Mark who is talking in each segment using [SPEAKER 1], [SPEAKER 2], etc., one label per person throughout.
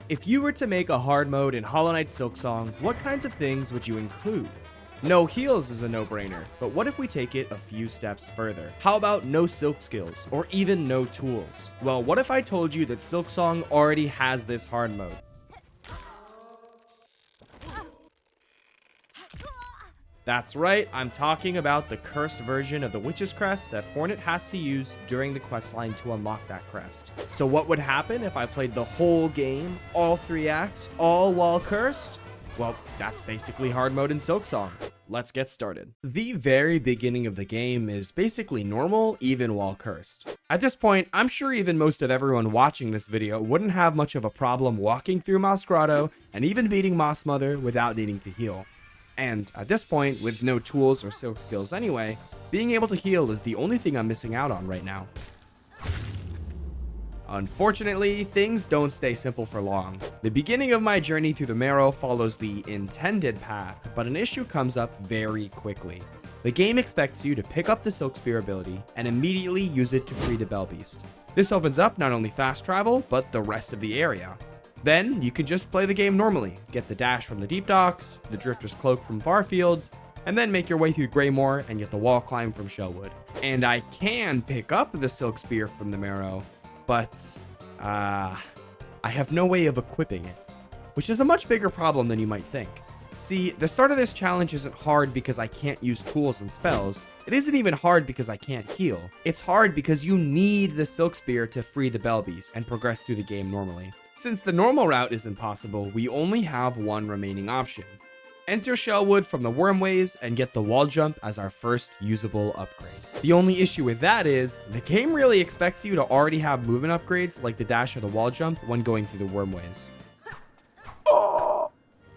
[SPEAKER 1] If you were to make a hard mode in Hollow Knight Silksong, what kinds of things would you include? No heals is a no-brainer, but what if we take it a few steps further? How about no silk skills, or even no tools? Well, what if I told you that Silksong already has this hard mode? That's right, I'm talking about the cursed version of the Witch's Crest that Hornet has to use during the questline to unlock that crest. So what would happen if I played the whole game, all 3 acts, all while cursed? Well, that's basically hard mode in Silksong. Let's get started. The very beginning of the game is basically normal, even while cursed. At this point, I'm sure even most of everyone watching this video wouldn't have much of a problem walking through Moss Grotto and even beating Moss Mother without needing to heal. And at this point, with no tools or silk skills anyway, being able to heal is the only thing I'm missing out on right now. Unfortunately, things don't stay simple for long. The beginning of my journey through the Marrow follows the intended path, but an issue comes up very quickly. The game expects you to pick up the Silk Spear ability and immediately use it to free the Bell Beast. This opens up not only fast travel, but the rest of the area. Then, you can just play the game normally, get the dash from the Deep Docks, the Drifter's Cloak from Farfields, and then make your way through Greymore and get the wall climb from Shellwood. And I can pick up the Silk Spear from the Marrow, but I have no way of equipping it, which is a much bigger problem than you might think. See, the start of this challenge isn't hard because I can't use tools and spells. It isn't even hard because I can't heal. It's hard because you need the Silk Spear to free the Bell Beast and progress through the game normally. Since the normal route is impossible, we only have one remaining option. Enter Shellwood from the Wormways and get the wall jump as our first usable upgrade. The only issue with that is, the game really expects you to already have movement upgrades like the dash or the wall jump when going through the Wormways.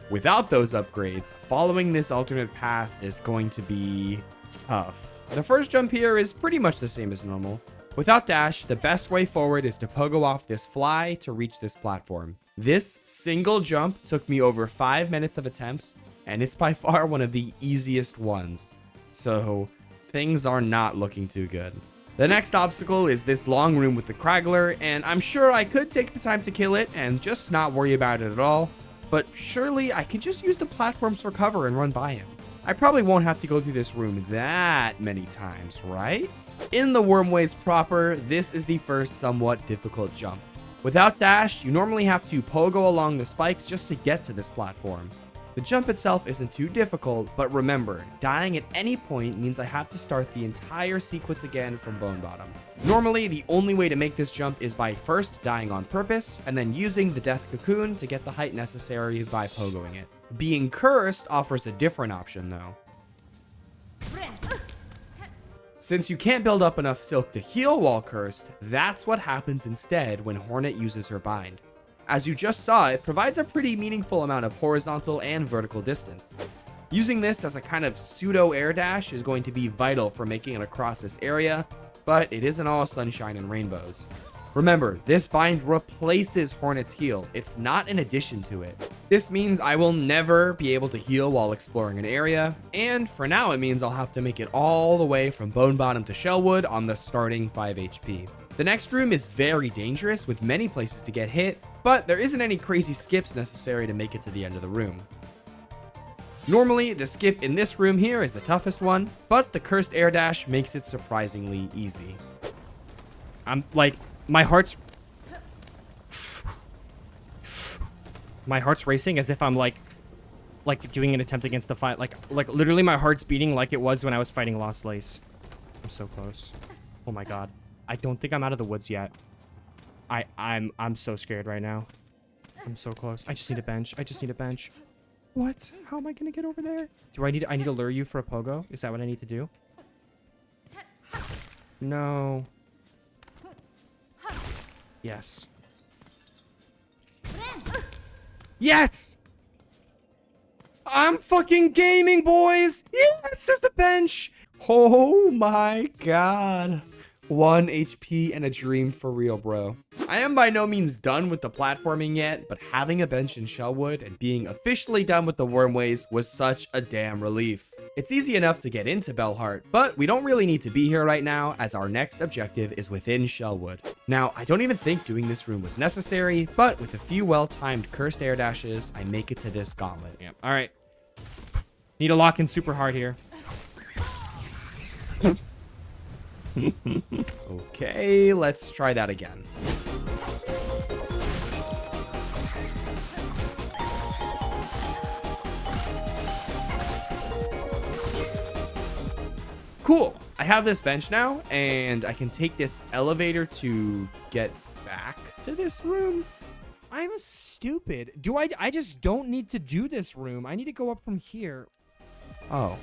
[SPEAKER 1] Without those upgrades, following this alternate path is going to be tough. The first jump here is pretty much the same as normal. Without dash, the best way forward is to pogo off this fly to reach this platform. This single jump took me over 5 minutes of attempts, and it's by far one of the easiest ones. So, things are not looking too good. The next obstacle is this long room with the Craggler, and I'm sure I could take the time to kill it and just not worry about it at all, but surely I can just use the platforms for cover and run by him. I probably won't have to go through this room that many times, right? In the Wormways proper, this is the first somewhat difficult jump. Without dash, you normally have to pogo along the spikes just to get to this platform. The jump itself isn't too difficult, but remember, dying at any point means I have to start the entire sequence again from Bone Bottom. Normally, the only way to make this jump is by first dying on purpose, and then using the Death Cocoon to get the height necessary by pogoing it. Being cursed offers a different option though. Since you can't build up enough silk to heal while cursed, that's what happens instead when Hornet uses her bind. As you just saw, it provides a pretty meaningful amount of horizontal and vertical distance. Using this as a kind of pseudo air dash is going to be vital for making it across this area, but it isn't all sunshine and rainbows. Remember, this bind replaces Hornet's heal, it's not an addition to it. This means I will never be able to heal while exploring an area, and for now it means I'll have to make it all the way from Bone Bottom to Shellwood on the starting 5 HP. The next room is very dangerous with many places to get hit, but there isn't any crazy skips necessary to make it to the end of the room. Normally, the skip in this room here is the toughest one, but the cursed air dash makes it surprisingly easy. My heart's racing as if I'm like doing an attempt against the fight. Like literally my heart's beating like it was when I was fighting Lost Lace. I'm so close. Oh my god. I don't think I'm out of the woods yet. I'm so scared right now. I'm so close. I just need a bench. I just need a bench. What? How am I gonna get over there? I need to lure you for a pogo? Is that what I need to do? No. Yes. Yes! I'm fucking gaming, boys! Yes, there's the bench! Oh my god. 1 HP and a dream for real, bro. I am by no means done with the platforming yet, but having a bench in Shellwood and being officially done with the Wormways was such a damn relief. It's easy enough to get into Bellheart, but we don't really need to be here right now as our next objective is within Shellwood. Now, I don't even think doing this room was necessary, but with a few well-timed cursed air dashes, I make it to this gauntlet. Yeah. All right. Need to lock in super hard here. Okay, let's try that again. Cool. I have this bench now, and I can take this elevator to get back to this room. I'm stupid. I just don't need to do this room. I need to go up from here. Oh.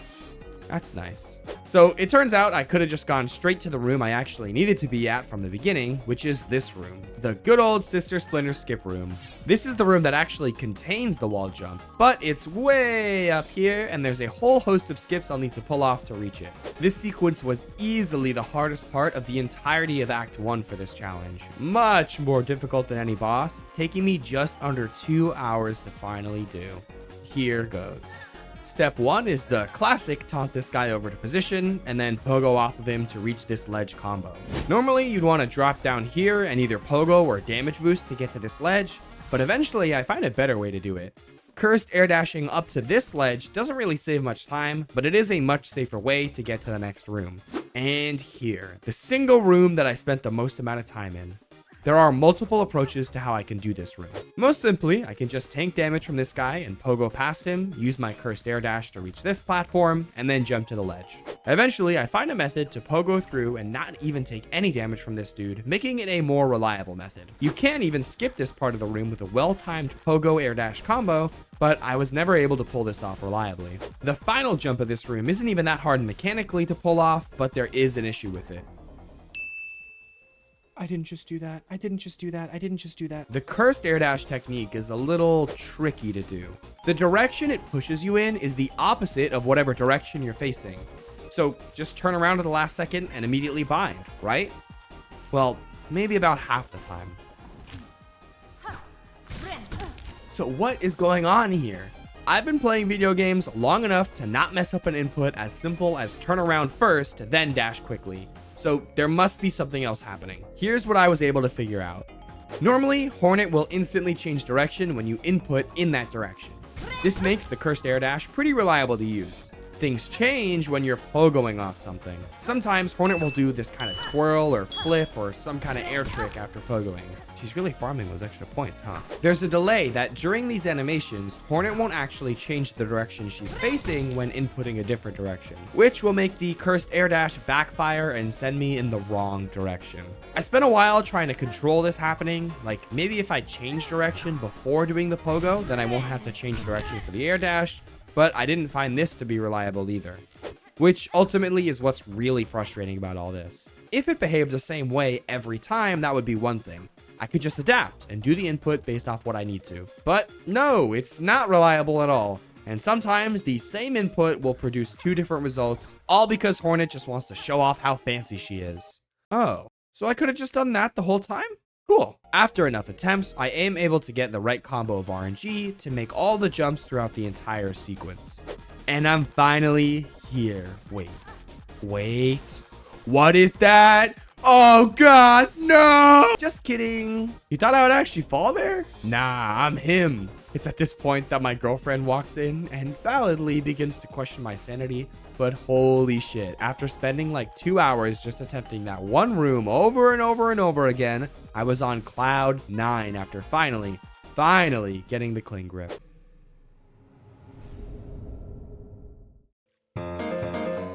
[SPEAKER 1] That's nice. So it turns out I could have just gone straight to the room I actually needed to be at from the beginning, which is this room, the good old Sister Splinter skip room. This is the room that actually contains the wall jump, but it's way up here and there's a whole host of skips I'll need to pull off to reach it. This sequence was easily the hardest part of the entirety of Act 1 for this challenge. Much more difficult than any boss, taking me just under 2 hours to finally do. Here goes. Step 1 is the classic taunt this guy over to position and then pogo off of him to reach this ledge combo. Normally you'd want to drop down here and either pogo or damage boost to get to this ledge, but eventually I find a better way to do it. Cursed air dashing up to this ledge doesn't really save much time, but it is a much safer way to get to the next room. And here, the single room that I spent the most amount of time in. There are multiple approaches to how I can do this room. Most simply, I can just tank damage from this guy and pogo past him, use my cursed air dash to reach this platform, and then jump to the ledge. Eventually, I find a method to pogo through and not even take any damage from this dude, making it a more reliable method. You can even skip this part of the room with a well-timed pogo air dash combo, but I was never able to pull this off reliably. The final jump of this room isn't even that hard mechanically to pull off, but there is an issue with it. I didn't just do that. I didn't just do that. I didn't just do that. The cursed air dash technique is a little tricky to do. The direction it pushes you in is the opposite of whatever direction you're facing. So just turn around at the last second and immediately bind, right? Well, maybe about half the time. So what is going on here? I've been playing video games long enough to not mess up an input as simple as turn around first, then dash quickly. So there must be something else happening. Here's what I was able to figure out. Normally, Hornet will instantly change direction when you input in that direction. This makes the cursed air dash pretty reliable to use. Things change when you're pogoing off something. Sometimes Hornet will do this kind of twirl or flip or some kind of air trick after pogoing. She's really farming those extra points, huh? There's a delay that during these animations, Hornet won't actually change the direction she's facing when inputting a different direction, which will make the cursed air dash backfire and send me in the wrong direction. I spent a while trying to control this happening, like maybe if I change direction before doing the pogo, then I won't have to change direction for the air dash, but I didn't find this to be reliable either. Which ultimately is what's really frustrating about all this. If it behaved the same way every time, that would be one thing. I could just adapt and do the input based off what I need to. But no, it's not reliable at all. And sometimes the same input will produce two different results, all because Hornet just wants to show off how fancy she is. Oh, so I could have just done that the whole time? Cool. After enough attempts, I am able to get the right combo of RNG to make all the jumps throughout the entire sequence. And I'm finally here. Wait. What is that? Oh god, no! Just kidding. You thought I would actually fall there? Nah, I'm him. It's at this point that my girlfriend walks in and validly begins to question my sanity. But holy shit, after spending like 2 hours just attempting that one room over and over and over again, I was on cloud 9 after finally getting the cling grip.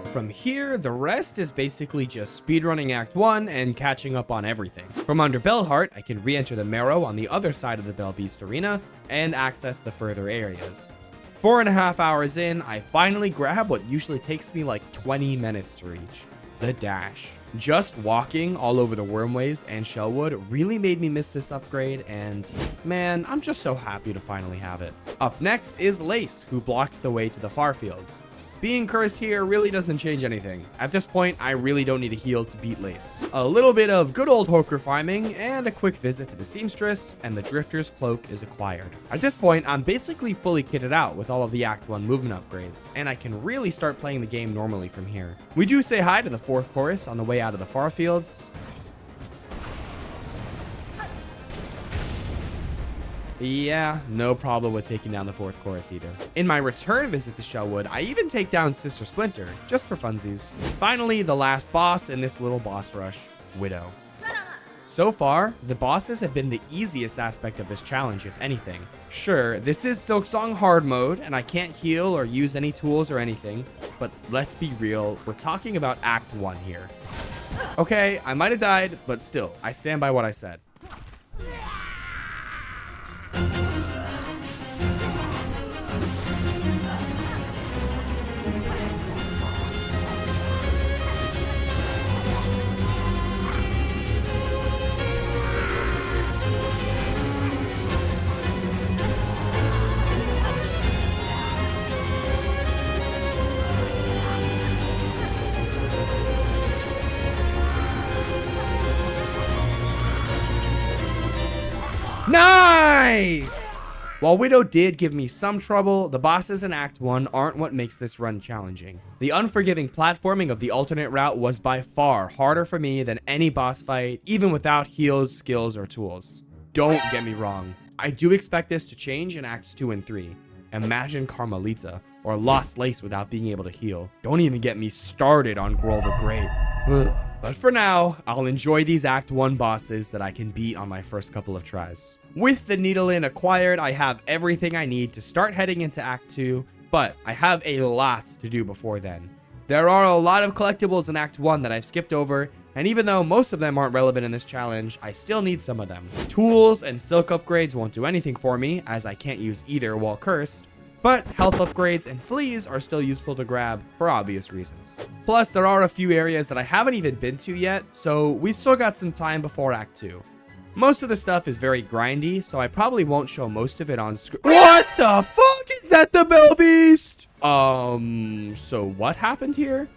[SPEAKER 1] From here, the rest is basically just speedrunning Act 1 and catching up on everything. From under Bellheart, I can re-enter the Marrow on the other side of the Bell Beast Arena and access the further areas. 4.5 hours in, I finally grab what usually takes me like 20 minutes to reach, the dash. Just walking all over the Wormways and Shellwood really made me miss this upgrade, and man, I'm just so happy to finally have it. Up next is Lace, who blocks the way to the far fields. Being cursed here really doesn't change anything. At this point, I really don't need a heal to beat Lace. A little bit of good old Hoker farming and a quick visit to the Seamstress, and the Drifter's Cloak is acquired. At this point, I'm basically fully kitted out with all of the Act 1 movement upgrades, and I can really start playing the game normally from here. We do say hi to the 4th chorus on the way out of the far fields. Yeah, no problem with taking down the 4th chorus either. In my return visit to Shellwood, I even take down Sister Splinter, just for funsies. Finally, the last boss in this little boss rush, Widow. So far, the bosses have been the easiest aspect of this challenge, if anything. Sure, this is Silksong hard mode, and I can't heal or use any tools or anything, but let's be real, we're talking about Act 1 here. Okay, I might have died, but still, I stand by what I said. Nice! While Widow did give me some trouble, the bosses in Act 1 aren't what makes this run challenging. The unforgiving platforming of the alternate route was by far harder for me than any boss fight, even without heals, skills, or tools. Don't get me wrong, I do expect this to change in Acts 2 and 3. Imagine Carmelita, or Lost Lace without being able to heal. Don't even get me started on Grohl the Great. But for now, I'll enjoy these Act 1 bosses that I can beat on my first couple of tries. With the Needle-In acquired, I have everything I need to start heading into Act 2, but I have a lot to do before then. There are a lot of collectibles in Act 1 that I've skipped over, and even though most of them aren't relevant in this challenge, I still need some of them. Tools and silk upgrades won't do anything for me, as I can't use either while cursed, but health upgrades and fleas are still useful to grab for obvious reasons. Plus, there are a few areas that I haven't even been to yet, so we still got some time before Act 2. Most of the stuff is very grindy, so I probably won't show most of it on screen. What the fuck? Is that the Bell Beast? So what happened here?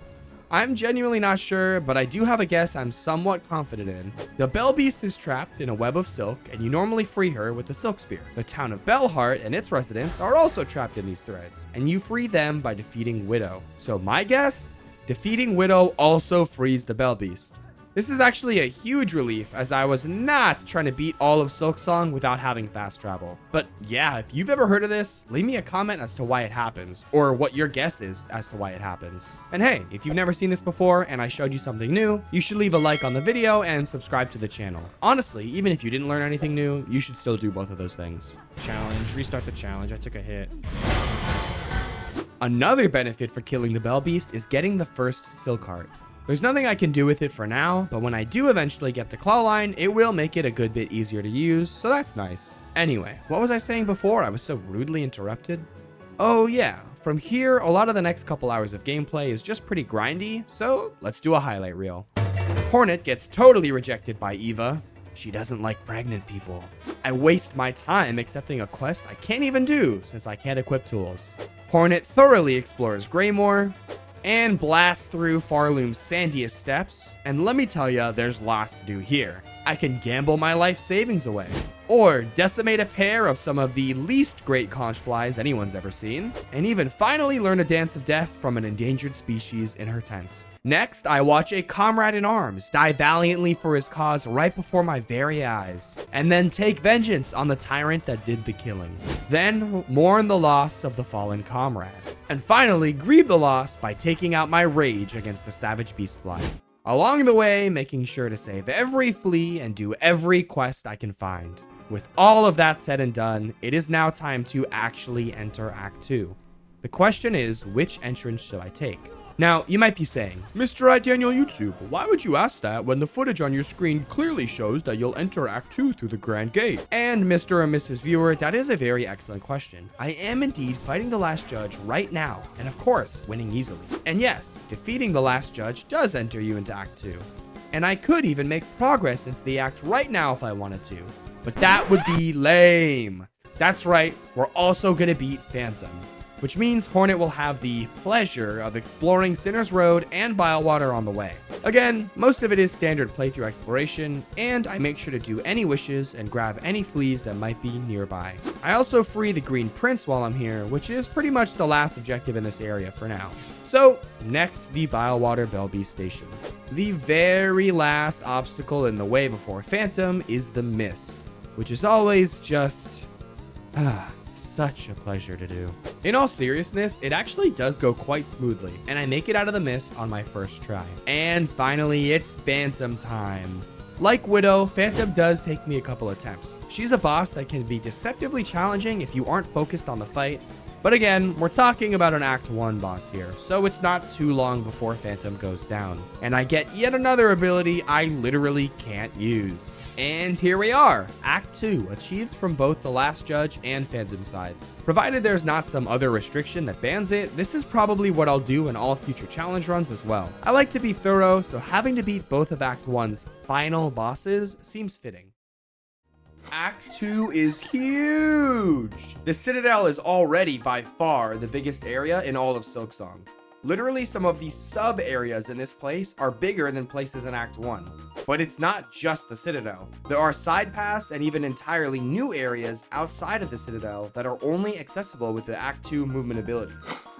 [SPEAKER 1] I'm genuinely not sure, but I do have a guess I'm somewhat confident in. The Bell Beast is trapped in a web of silk, and you normally free her with the Silk Spear. The town of Bellheart and its residents are also trapped in these threads, and you free them by defeating Widow. So my guess? Defeating Widow also frees the Bell Beast. This is actually a huge relief, as I was not trying to beat all of Silksong without having fast travel. But yeah, if you've ever heard of this, leave me a comment as to why it happens, or what your guess is as to why it happens. And hey, if you've never seen this before and I showed you something new, you should leave a like on the video and subscribe to the channel. Honestly, even if you didn't learn anything new, you should still do both of those things. Challenge, restart the challenge, I took a hit. Another benefit for killing the Bell Beast is getting the first Silk Heart. There's nothing I can do with it for now, but when I do eventually get the claw line, it will make it a good bit easier to use, so that's nice. Anyway, what was I saying before I was so rudely interrupted? Oh yeah, from here, a lot of the next couple hours of gameplay is just pretty grindy, so let's do a highlight reel. Hornet gets totally rejected by Eva. She doesn't like pregnant people. I waste my time accepting a quest I can't even do since I can't equip tools. Hornet thoroughly explores Greymore and blasts through Farloom's sandiest steps, and let me tell ya, there's lots to do here. I can gamble my life savings away, or decimate a pair of some of the least great conch flies anyone's ever seen, and even finally learn a dance of death from an endangered species in her tent. Next, I watch a comrade in arms die valiantly for his cause right before my very eyes, and then take vengeance on the tyrant that did the killing. Then, mourn the loss of the fallen comrade. And finally, grieve the loss by taking out my rage against the savage beastfly. Along the way, making sure to save every flea and do every quest I can find. With all of that said and done, it is now time to actually enter Act 2. The question is, which entrance should I take? Now, you might be saying, Mr. Daniel YouTube, why would you ask that when the footage on your screen clearly shows that you'll enter Act 2 through the Grand Gate? And Mr. and Mrs. Viewer, that is a very excellent question. I am indeed fighting the last judge right now, and of course, winning easily. And yes, defeating the last judge does enter you into Act 2. And I could even make progress into the act right now if I wanted to, but that would be lame. That's right, we're also gonna beat Phantom. which means Hornet will have the pleasure of exploring Sinner's Road and Bilewater on the way. Again, most of it is standard playthrough exploration, and I make sure to do any wishes and grab any fleas that might be nearby. I also free the Green Prince while I'm here, which is pretty much the last objective in this area for now. So, next, the Bilewater Bellbeast Station. The very last obstacle in the way before Phantom is the Mist, which is always just such a pleasure to do. In all seriousness, it actually does go quite smoothly, and I make it out of the mist on my first try. And finally, it's Phantom time. Like Widow, Phantom does take me a couple attempts. She's a boss that can be deceptively challenging if you aren't focused on the fight, but again, we're talking about an Act 1 boss here, so it's not too long before Phantom goes down. And I get yet another ability I literally can't use. And here we are, Act 2, achieved from both the Last Judge and Phantom sides. Provided there's not some other restriction that bans it, this is probably what I'll do in all future challenge runs as well. I like to be thorough, so having to beat both of Act 1's final bosses seems fitting. Act 2 is huge! The Citadel is already by far the biggest area in all of Silksong. Literally, some of the sub-areas in this place are bigger than places in Act 1. But it's not just the Citadel. There are side paths and even entirely new areas outside of the Citadel that are only accessible with the Act 2 movement abilities.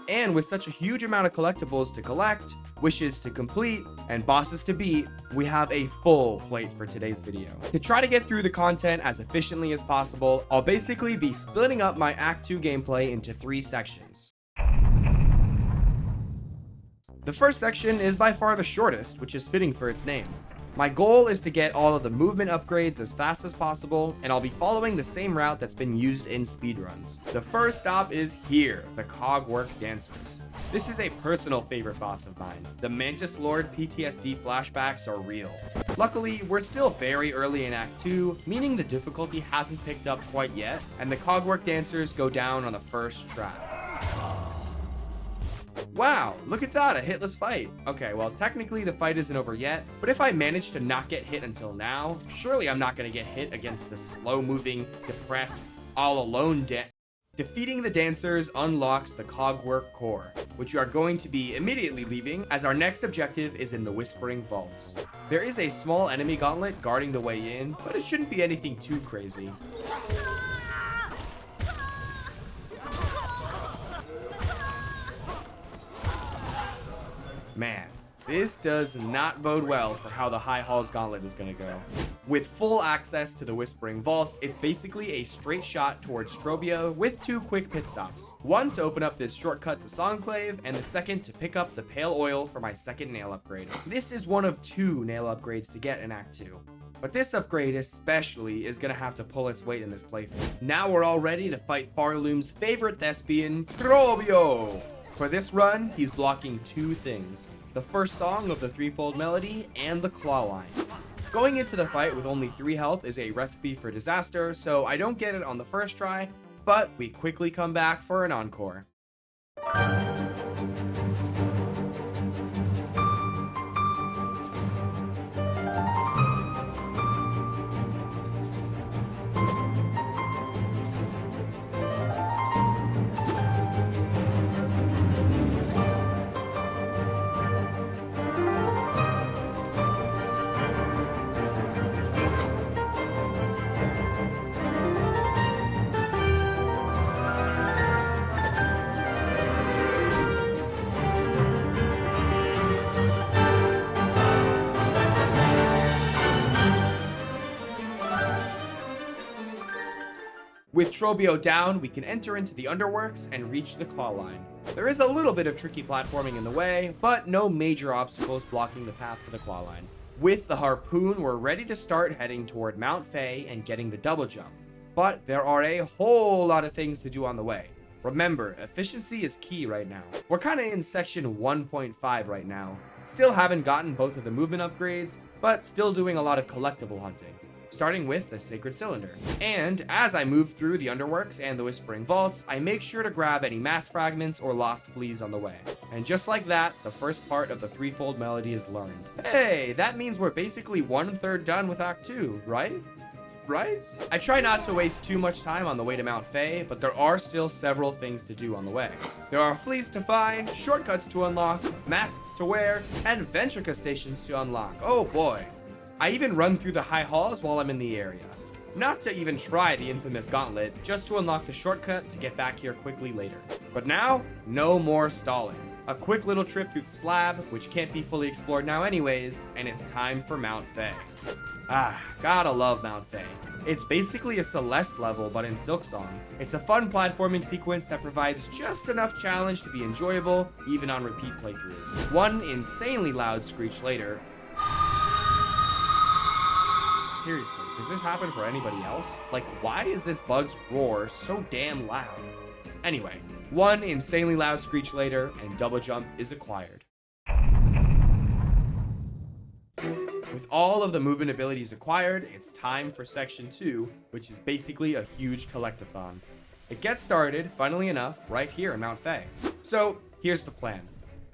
[SPEAKER 1] And with such a huge amount of collectibles to collect, wishes to complete, and bosses to beat, we have a full plate for today's video. To try to get through the content as efficiently as possible, I'll basically be splitting up my Act 2 gameplay into 3 sections. The first section is by far the shortest, which is fitting for its name. My goal is to get all of the movement upgrades as fast as possible, and I'll be following the same route that's been used in speedruns. The first stop is here, the Cogwork Dancers. This is a personal favorite boss of mine. The Mantis Lord PTSD flashbacks are real. Luckily, we're still very early in Act 2, meaning the difficulty hasn't picked up quite yet, and the Cogwork Dancers go down on the first try. Wow, look at that, a hitless fight. Okay, well, technically the fight isn't over yet, but if I manage to not get hit until now, surely I'm not gonna get hit against the slow-moving, depressed, all-alone Defeating the dancers unlocks the Cogwork Core, which you are going to be immediately leaving, as our next objective is in the Whispering Vaults. There is a small enemy gauntlet guarding the way in, but it shouldn't be anything too crazy. Man, this does not bode well for how the High Halls Gauntlet is going to go. With full access to the Whispering Vaults, it's basically a straight shot towards Strobia with 2 quick pit stops. One to open up this shortcut to Songclave, and the second to pick up the Pale Oil for my second nail upgrade. This is one of 2 nail upgrades to get in Act 2. But this upgrade especially is going to have to pull its weight in this playthrough. Now we're all ready to fight Farloom's favorite thespian, Strobio! For this run, he's blocking 2 things. The first song of the threefold melody and the claw line. Going into the fight with only 3 health is a recipe for disaster, so I don't get it on the first try, but we quickly come back for an encore. With Strobio down, we can enter into the Underworks and reach the claw line. There is a little bit of tricky platforming in the way, but no major obstacles blocking the path to the claw line. With the harpoon, we're ready to start heading toward Mount Fay and getting the double jump. But there are a whole lot of things to do on the way. Remember, efficiency is key right now. We're kinda in section 1.5 right now. Still haven't gotten both of the movement upgrades, but still doing a lot of collectible hunting. Starting with the Sacred Cylinder. And as I move through the Underworks and the Whispering Vaults, I make sure to grab any mass fragments or lost fleas on the way. And just like that, the first part of the threefold melody is learned. Hey, that means we're basically 1/3 done with Act 2, right? right? I try not to waste too much time on the way to Mount Fae, but there are still several things to do on the way. There are fleas to find, shortcuts to unlock, masks to wear, and Ventrica stations to unlock. Oh boy. I even run through the high halls while I'm in the area. Not to even try the infamous gauntlet, just to unlock the shortcut to get back here quickly later. But now, no more stalling. A quick little trip through the slab, which can't be fully explored now anyways, and it's time for Mount Fae. Ah, gotta love Mount Fae. It's basically a Celeste level, but in Silksong. It's a fun platforming sequence that provides just enough challenge to be enjoyable, even on repeat playthroughs. One insanely loud screech later. Seriously, does this happen for anybody else? Like, why is this bug's roar so damn loud? Anyway, one insanely loud screech later, and double jump is acquired. With all of the movement abilities acquired, it's time for section 2, which is basically a huge collectathon. It gets started, funnily enough, right here in Mount Fae. So, here's the plan.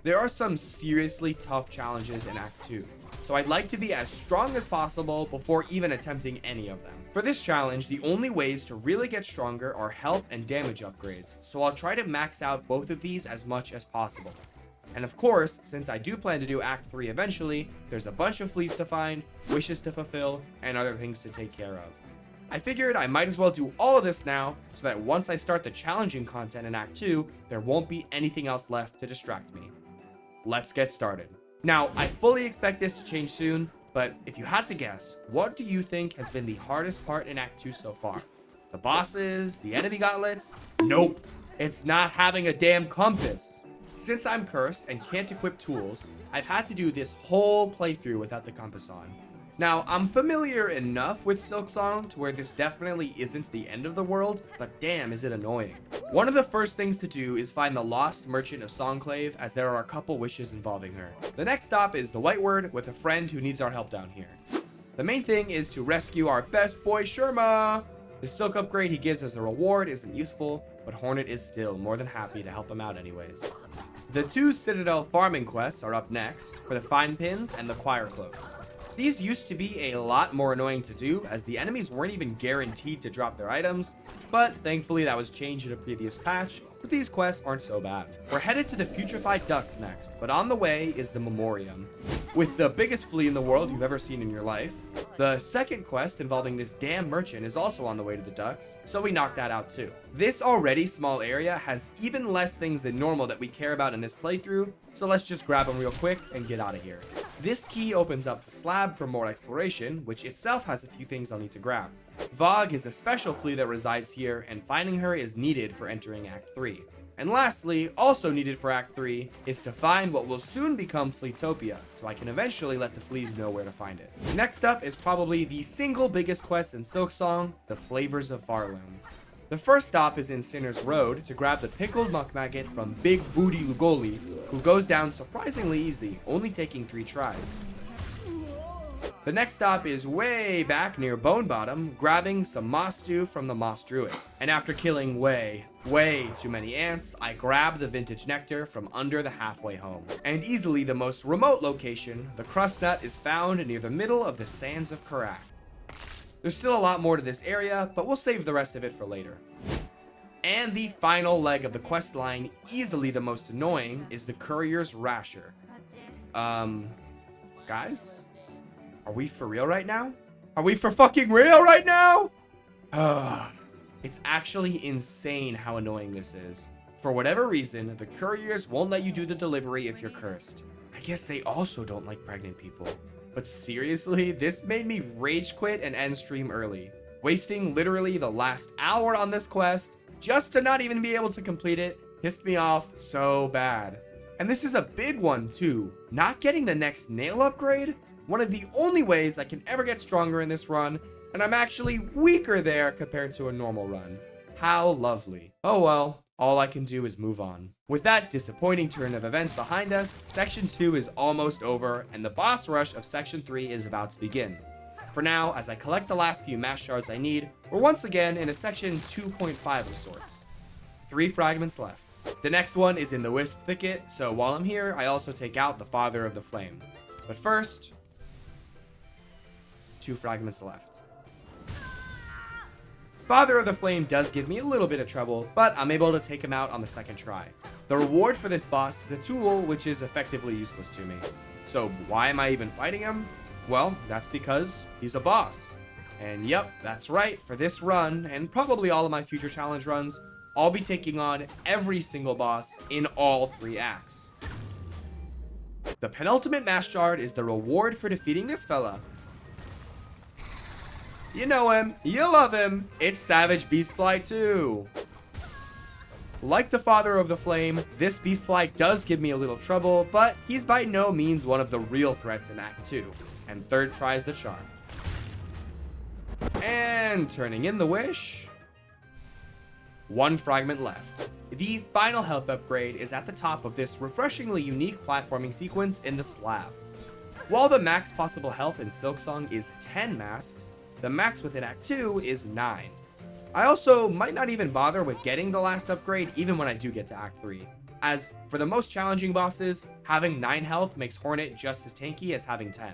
[SPEAKER 1] There are some seriously tough challenges in Act 2, so I'd like to be as strong as possible before even attempting any of them. For this challenge, the only ways to really get stronger are health and damage upgrades, so I'll try to max out both of these as much as possible. And of course, since I do plan to do Act 3 eventually, there's a bunch of fleas to find, wishes to fulfill, and other things to take care of. I figured I might as well do all of this now, so that once I start the challenging content in Act 2, there won't be anything else left to distract me. Let's get started. Now, I fully expect this to change soon, but if you had to guess, what do you think has been the hardest part in Act 2 so far? The bosses? The enemy gauntlets? Nope. It's not having a damn compass. Since I'm cursed and can't equip tools, I've had to do this whole playthrough without the compass on. Now, I'm familiar enough with Silksong to where this definitely isn't the end of the world, but damn is it annoying. One of the first things to do is find the lost merchant of Songclave, as there are a couple wishes involving her. The next stop is the White Word with a friend who needs our help down here. The main thing is to rescue our best boy Sherma. The silk upgrade he gives as a reward isn't useful, but Hornet is still more than happy to help him out anyways. The 2 Citadel farming quests are up next for the Fine Pins and the Choir Cloaks. These used to be a lot more annoying to do, as the enemies weren't even guaranteed to drop their items, but thankfully that was changed in a previous patch, so these quests aren't so bad. We're headed to the Putrefied Ducts next, but on the way is the Memoriam, with the biggest flea in the world you've ever seen in your life. The second quest involving this damn merchant is also on the way to the Ducts, so we knocked that out too. This already small area has even less things than normal that we care about in this playthrough, so let's just grab them real quick and get out of here. This key opens up the slab for more exploration, which itself has a few things I'll need to grab. Vogue is a special flea that resides here, and finding her is needed for entering Act 3. And lastly, also needed for Act 3, is to find what will soon become Fleetopia, so I can eventually let the fleas know where to find it. Next up is probably the single biggest quest in Silksong, the Flavors of Farloom. The first stop is in Sinner's Road to grab the pickled muck maggot from Big Booty Lugoli, who goes down surprisingly easy, only taking 3 tries. The next stop is way back near Bone Bottom, grabbing some moss stew from the Moss Druid. And after killing way too many ants, I grab the vintage nectar from under the halfway home. And easily the most remote location, the crust nut is found near the middle of the sands of Karak. There's still a lot more to this area, but we'll save the rest of it for later. And the final leg of the quest line, easily the most annoying, is the Courier's Rasher. Guys? Are we for real right now? Are we for fucking real right now? It's actually insane how annoying this is. For whatever reason, the couriers won't let you do the delivery if you're cursed. I guess they also don't like pregnant people. But seriously, this made me rage quit and end stream early, wasting literally the last hour on this quest just to not even be able to complete it. Pissed me off so bad. And this is a big one too. Not getting the next nail upgrade? One of the only ways I can ever get stronger in this run, and I'm actually weaker there compared to a normal run. How lovely. Oh well, all I can do is move on. With that disappointing turn of events behind us, Section 2 is almost over, and the boss rush of Section 3 is about to begin. For now, as I collect the last few mass shards I need, we're once again in a Section 2.5 of sorts. 3 fragments left. The next one is in the Wisp Thicket, so while I'm here, I also take out the Father of the Flame. But first, 2 fragments left. Father of the Flame does give me a little bit of trouble, but I'm able to take him out on the second try. The reward for this boss is a tool which is effectively useless to me. So why am I even fighting him? Well, that's because he's a boss. And yep, that's right, for this run, and probably all of my future challenge runs, I'll be taking on every single boss in all 3 acts. The penultimate Mash Shard is the reward for defeating this fella. You know him, you love him, it's Savage Beastfly 2. Like the Father of the Flame, this Beastfly does give me a little trouble, but he's by no means one of the real threats in Act 2, and third tries the charm. And turning in the wish. 1 fragment left. The final health upgrade is at the top of this refreshingly unique platforming sequence in the slab. While the max possible health in Silksong is 10 masks, the max within Act 2 is 9. I also might not even bother with getting the last upgrade even when I do get to Act 3, as for the most challenging bosses, having 9 health makes Hornet just as tanky as having 10.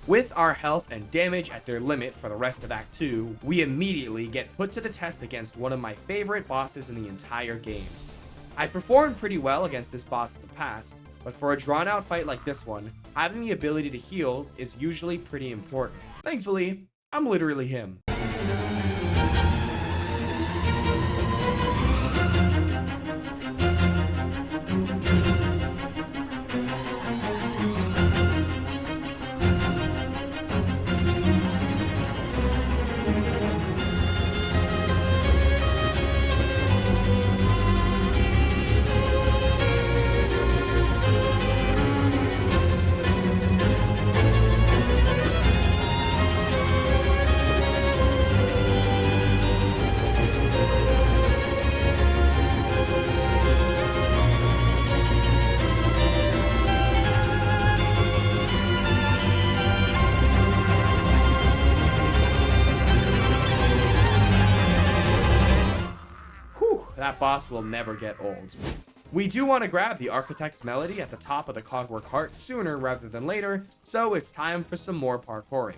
[SPEAKER 1] With our health and damage at their limit for the rest of Act 2, we immediately get put to the test against one of my favorite bosses in the entire game. I performed pretty well against this boss in the past, but for a drawn out fight like this one, having the ability to heal is usually pretty important. Thankfully, I'm literally him. That boss will never get old. We do want to grab the Architect's Melody at the top of the Cogwork Heart sooner rather than later, so it's time for some more parkouring.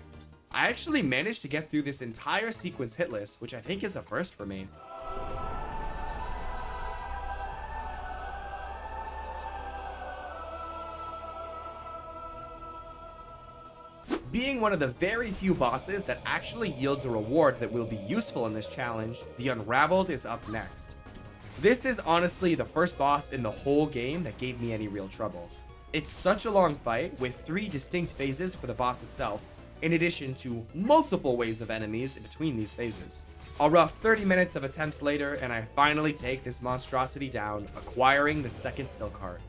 [SPEAKER 1] I actually managed to get through this entire sequence hit list, which I think is a first for me. Being one of the very few bosses that actually yields a reward that will be useful in this challenge, the Unraveled is up next. This is honestly the first boss in the whole game that gave me any real trouble. It's such a long fight with 3 distinct phases for the boss itself, in addition to multiple waves of enemies in between these phases. A rough 30 minutes of attempts later, and I finally take this monstrosity down, acquiring the second Silk Heart.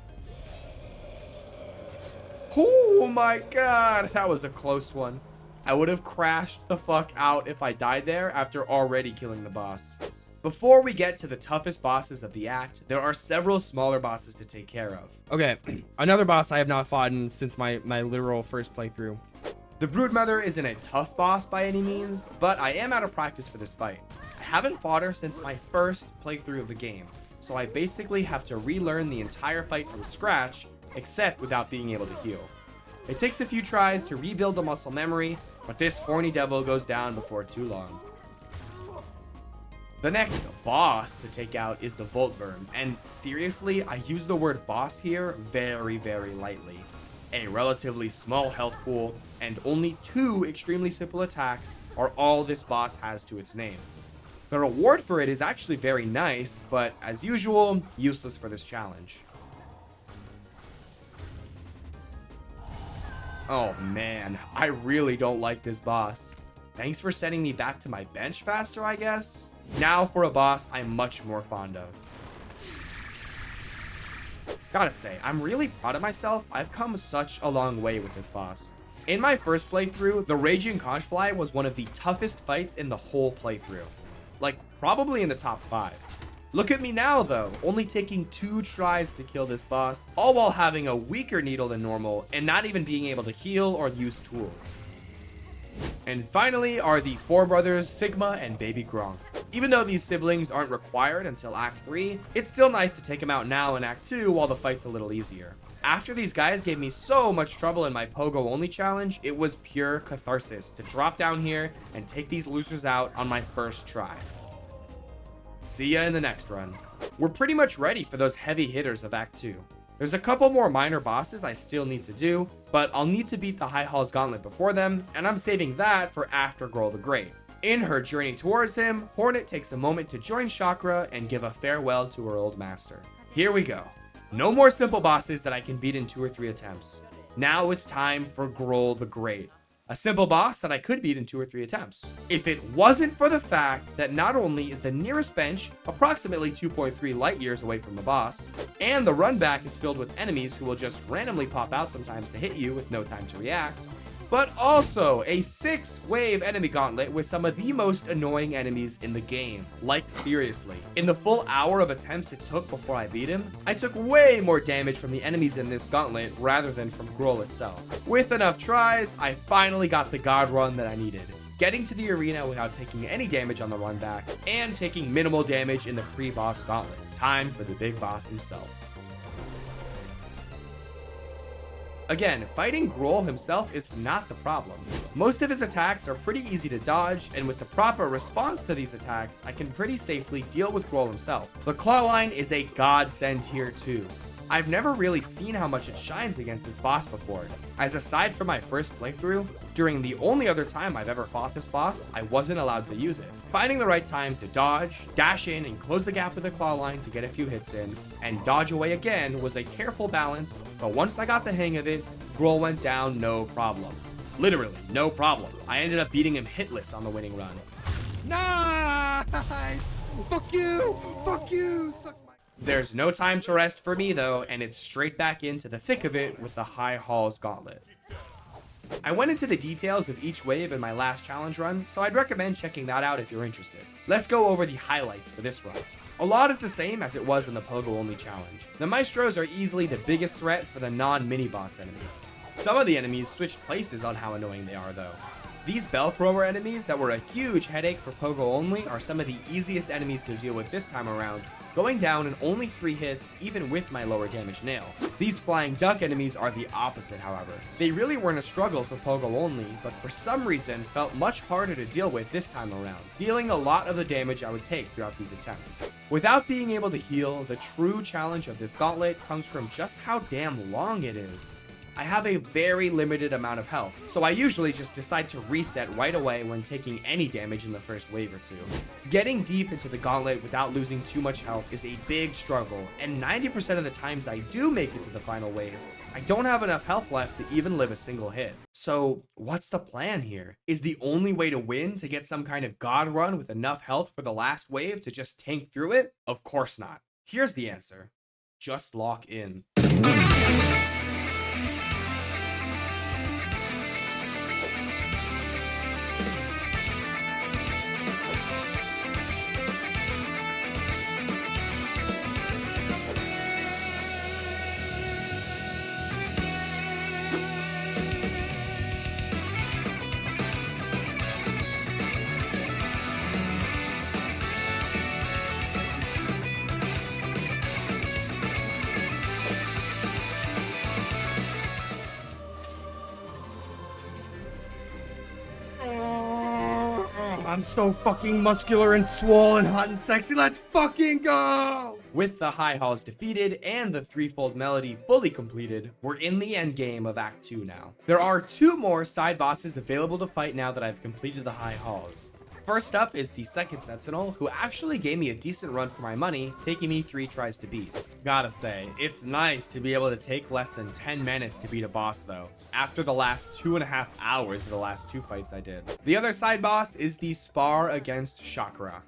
[SPEAKER 1] Oh my god, that was a close one. I would have crashed the fuck out if I died there after already killing the boss. Before we get to the toughest bosses of the act, there are several smaller bosses to take care of. Okay, another boss I have not fought in since my literal first playthrough. The Broodmother isn't a tough boss by any means, but I am out of practice for this fight. I haven't fought her since my first playthrough of the game, so I basically have to relearn the entire fight from scratch, except without being able to heal. It takes a few tries to rebuild the muscle memory, but this horny devil goes down before too long. The next boss to take out is the Voltworm, and seriously, I use the word boss here very, very lightly. A relatively small health pool, and only 2 extremely simple attacks are all this boss has to its name. The reward for it is actually very nice, but as usual, useless for this challenge. Oh man, I really don't like this boss. Thanks for sending me back to my bench faster, I guess? Now for a boss I'm much more fond of. Gotta say, I'm really proud of myself. I've come such a long way with this boss. In my first playthrough, the Raging Conchfly was one of the toughest fights in the whole playthrough. Like, probably in the top 5. Look at me now though, only taking 2 tries to kill this boss, all while having a weaker needle than normal and not even being able to heal or use tools. And finally are the 4 brothers Sigma and Baby Gronk. Even though these siblings aren't required until Act 3, it's still nice to take them out now in Act 2 while the fight's a little easier. After these guys gave me so much trouble in my Pogo only challenge, it was pure catharsis to drop down here and take these losers out on my first try. See ya in the next run. We're pretty much ready for those heavy hitters of Act 2. There's a couple more minor bosses I still need to do, but I'll need to beat the High Hall's Gauntlet before them, and I'm saving that for after Grohl the Great. In her journey towards him, Hornet takes a moment to join Chakra and give a farewell to her old master. Here we go. No more simple bosses that I can beat in 2 or 3 attempts. Now it's time for Grohl the Great. A simple boss that I could beat in 2 or 3 attempts. If it wasn't for the fact that not only is the nearest bench approximately 2.3 light years away from the boss, and the run back is filled with enemies who will just randomly pop out sometimes to hit you with no time to react, but also a 6-wave enemy gauntlet with some of the most annoying enemies in the game. Like, seriously. In the full hour of attempts it took before I beat him, I took way more damage from the enemies in this gauntlet rather than from Grohl itself. With enough tries, I finally got the god run that I needed, getting to the arena without taking any damage on the run back, and taking minimal damage in the pre-boss gauntlet. Time for the big boss himself. Again, fighting Grohl himself is not the problem. Most of his attacks are pretty easy to dodge, and with the proper response to these attacks, I can pretty safely deal with Grohl himself. The claw line is a godsend here too. I've never really seen how much it shines against this boss before, as aside from my first playthrough, during the only other time I've ever fought this boss, I wasn't allowed to use it. Finding the right time to dodge, dash in and close the gap with the claw line to get a few hits in, and dodge away again was a careful balance, but once I got the hang of it, Grohl went down no problem. Literally, no problem. I ended up beating him hitless on the winning run.
[SPEAKER 2] Nice! Fuck you! Fuck you! Suck my...
[SPEAKER 1] There's no time to rest for me though, and it's straight back into the thick of it with the High Hall's Gauntlet. I went into the details of each wave in my last challenge run, so I'd recommend checking that out if you're interested. Let's go over the highlights for this run. A lot is the same as it was in the Pogo only challenge. The Maestros are easily the biggest threat for the non-mini boss enemies. Some of the enemies switched places on how annoying they are though. These bell thrower enemies that were a huge headache for Pogo only are some of the easiest enemies to deal with this time around, going down in only 3 hits even with my lower damage nail. These flying duck enemies are the opposite, however. They really weren't a struggle for Pogo only, but for some reason felt much harder to deal with this time around, dealing a lot of the damage I would take throughout these attempts. Without being able to heal, the true challenge of this gauntlet comes from just how damn long it is. I have a very limited amount of health, so I usually just decide to reset right away when taking any damage in the first wave or two. Getting deep into the gauntlet without losing too much health is a big struggle, and 90% of the times I do make it to the final wave, I don't have enough health left to even live a single hit. So what's the plan here? Is the only way to win to get some kind of god run with enough health for the last wave to just tank through it? Of course not. Here's the answer. Just lock in.
[SPEAKER 2] I'm so fucking muscular and swollen, hot and sexy. Let's fucking go!
[SPEAKER 1] With the High Halls defeated and the threefold melody fully completed, we're in the end game of Act 2 now. There are 2 more side bosses available to fight now that I've completed the High Halls. First up is the second Sentinel, who actually gave me a decent run for my money, taking me 3 tries to beat. Gotta say, it's nice to be able to take less than 10 minutes to beat a boss though, after the last 2.5 hours of the last 2 fights I did. The other side boss is the Spar against Chakra.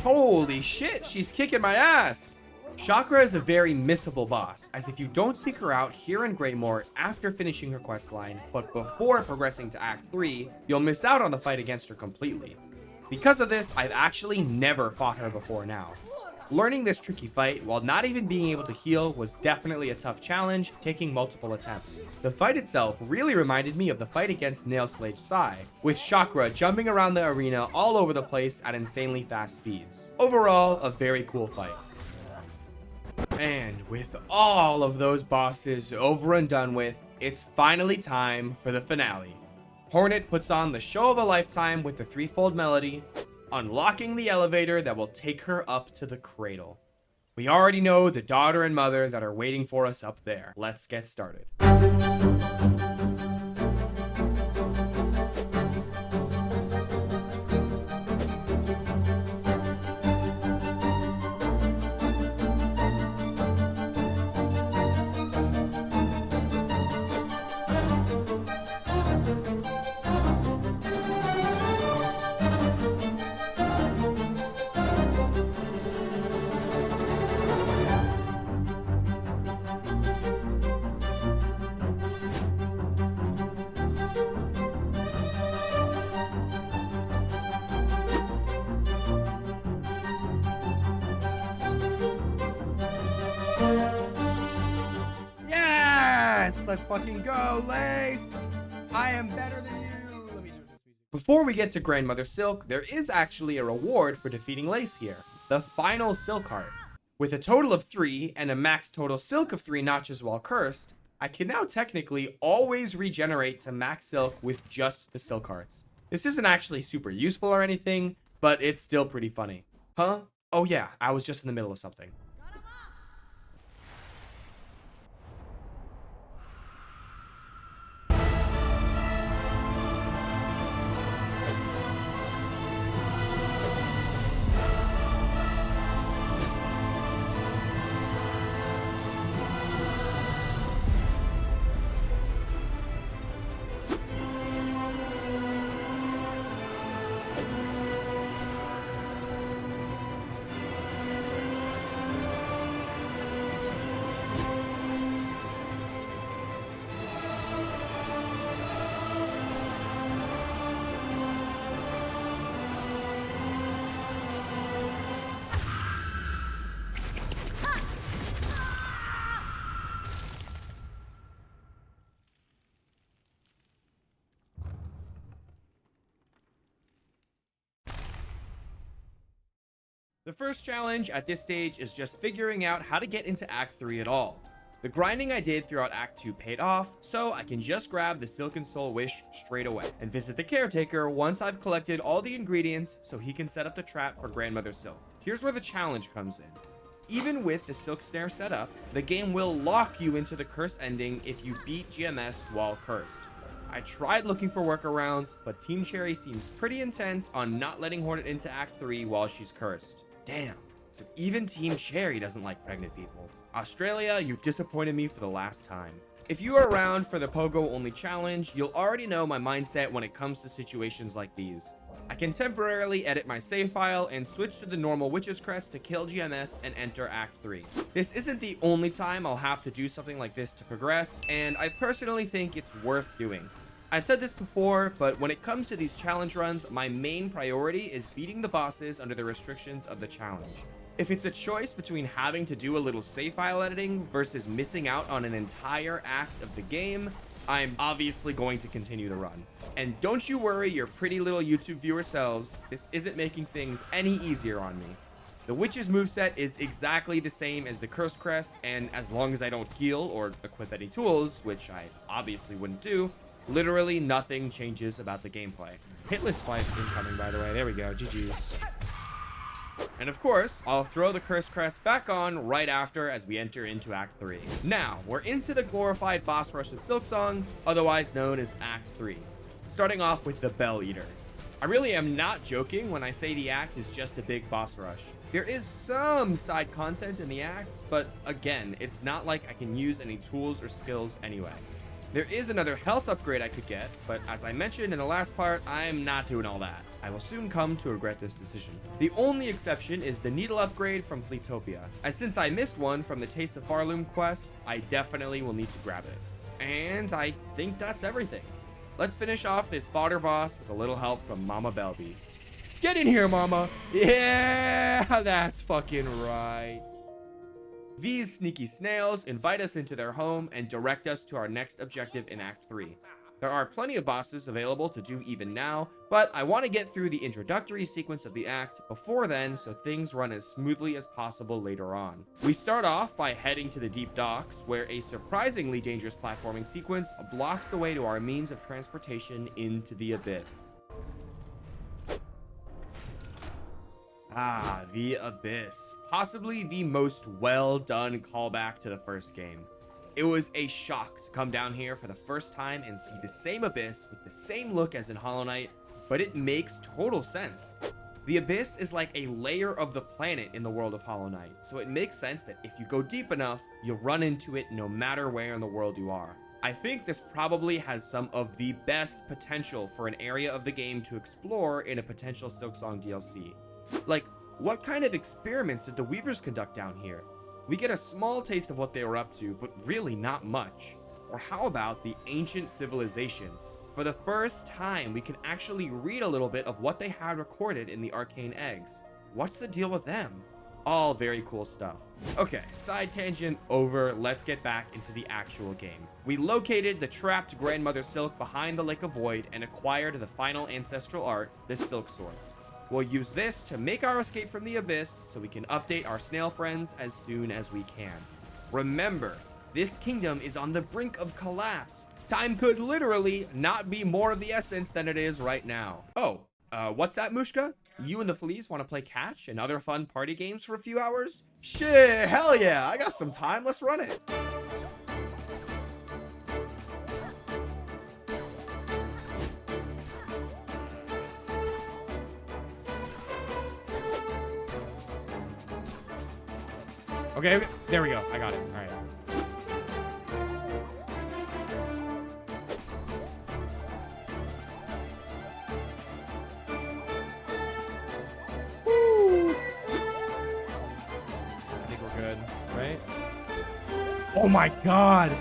[SPEAKER 1] Holy shit, she's kicking my ass! Chakra is a very missable boss, as if you don't seek her out here in Greymoor after finishing her questline, but before progressing to Act 3, you'll miss out on the fight against her completely. Because of this, I've actually never fought her before now. Learning this tricky fight while not even being able to heal was definitely a tough challenge, taking multiple attempts. The fight itself really reminded me of the fight against Nailslage Sai, with Chakra jumping around the arena all over the place at insanely fast speeds. Overall, a very cool fight. And with all of those bosses over and done with, it's finally time for the finale. Hornet puts on the show of a lifetime with the threefold melody, unlocking the elevator that will take her up to the cradle. We already know the daughter and mother that are waiting for us up there. Let's get started. Yes! Let's fucking go, Lace! I am better than you! Let me turn this music. Before we get to Grandmother Silk, there is actually a reward for defeating Lace here. The final Silk Heart. With a total of 3 and a max total Silk of 3 notches while cursed, I can now technically always regenerate to max Silk with just the Silk Hearts. This isn't actually super useful or anything, but it's still pretty funny. Huh? Oh yeah, I was just in the middle of something. The first challenge at this stage is just figuring out how to get into Act 3 at all. The grinding I did throughout Act 2 paid off, so I can just grab the Silken Soul Wish straight away and visit the caretaker once I've collected all the ingredients so he can set up the trap for Grandmother Silk. Here's where the challenge comes in. Even with the Silk Snare set up, the game will lock you into the curse ending if you beat GMS while cursed. I tried looking for workarounds, but Team Cherry seems pretty intent on not letting Hornet into Act 3 while she's cursed. Damn, so even Team Cherry doesn't like pregnant people. Australia, you've disappointed me for the last time. If you are around for the Pogo only challenge, you'll already know my mindset when it comes to situations like these. I can temporarily edit my save file and switch to the normal Witch's Crest to kill GMS and enter Act 3. This isn't the only time I'll have to do something like this to progress, and I personally think it's worth doing. I've said this before, but when it comes to these challenge runs, my main priority is beating the bosses under the restrictions of the challenge. If it's a choice between having to do a little save file editing versus missing out on an entire act of the game, I'm obviously going to continue the run. And don't you worry your pretty little YouTube viewer selves, this isn't making things any easier on me. The Witch's moveset is exactly the same as the Cursed Crest, and as long as I don't heal or equip any tools, which I obviously wouldn't do, literally nothing changes about the gameplay. Hitless fight incoming, by the way. There we go. GG's. And of course, I'll throw the Cursed Crest back on right after as we enter into Act 3. Now, we're into the glorified boss rush of Silksong, otherwise known as Act 3. Starting off with the Bell Eater. I really am not joking when I say the act is just a big boss rush. There is some side content in the act, but again, it's not like I can use any tools or skills anyway. There is another health upgrade I could get, but as I mentioned in the last part, I'm not doing all that. I will soon come to regret this decision. The only exception is the needle upgrade from Fleetopia, as since I missed one from the Taste of Farloom quest, I definitely will need to grab it. And I think that's everything. Let's finish off this fodder boss with a little help from Mama Bellbeast. Get in here, mama. Yeah, that's fucking right. These sneaky snails invite us into their home and direct us to our next objective in Act 3. There are plenty of bosses available to do even now, but I want to get through the introductory sequence of the act before then so things run as smoothly as possible later on. We start off by heading to the deep docks, where a surprisingly dangerous platforming sequence blocks the way to our means of transportation into the abyss. Ah, the abyss. Possibly the most well done callback to the first game. It was a shock to come down here for the first time and see the same abyss with the same look as in Hollow Knight, but it makes total sense. The abyss is like a layer of the planet in the world of Hollow Knight, so it makes sense that if you go deep enough, you'll run into it no matter where in the world you are. I think this probably has some of the best potential for an area of the game to explore in a potential Silksong DLC. Like, what kind of experiments did the Weavers conduct down here? We get a small taste of what they were up to, but really not much. Or how about the ancient civilization? For the first time, we can actually read a little bit of what they had recorded in the arcane eggs. What's the deal with them? All very cool stuff. Okay, side tangent over, let's get back into the actual game. We located the trapped Grandmother Silk behind the Lake of Void and acquired the final ancestral art, the Silk Sword. We'll use this to make our escape from the abyss so we can update our snail friends as soon as we can. Remember, this kingdom is on the brink of collapse. Time could literally not be more of the essence than it is right now. Oh, what's that, Mushka? You and the fleas want to play catch and other fun party games for a few hours? Shit, hell yeah, I got some time, let's run it. Okay, there we go. I got it. All right. Woo. I think we're good, right?
[SPEAKER 2] Oh my god.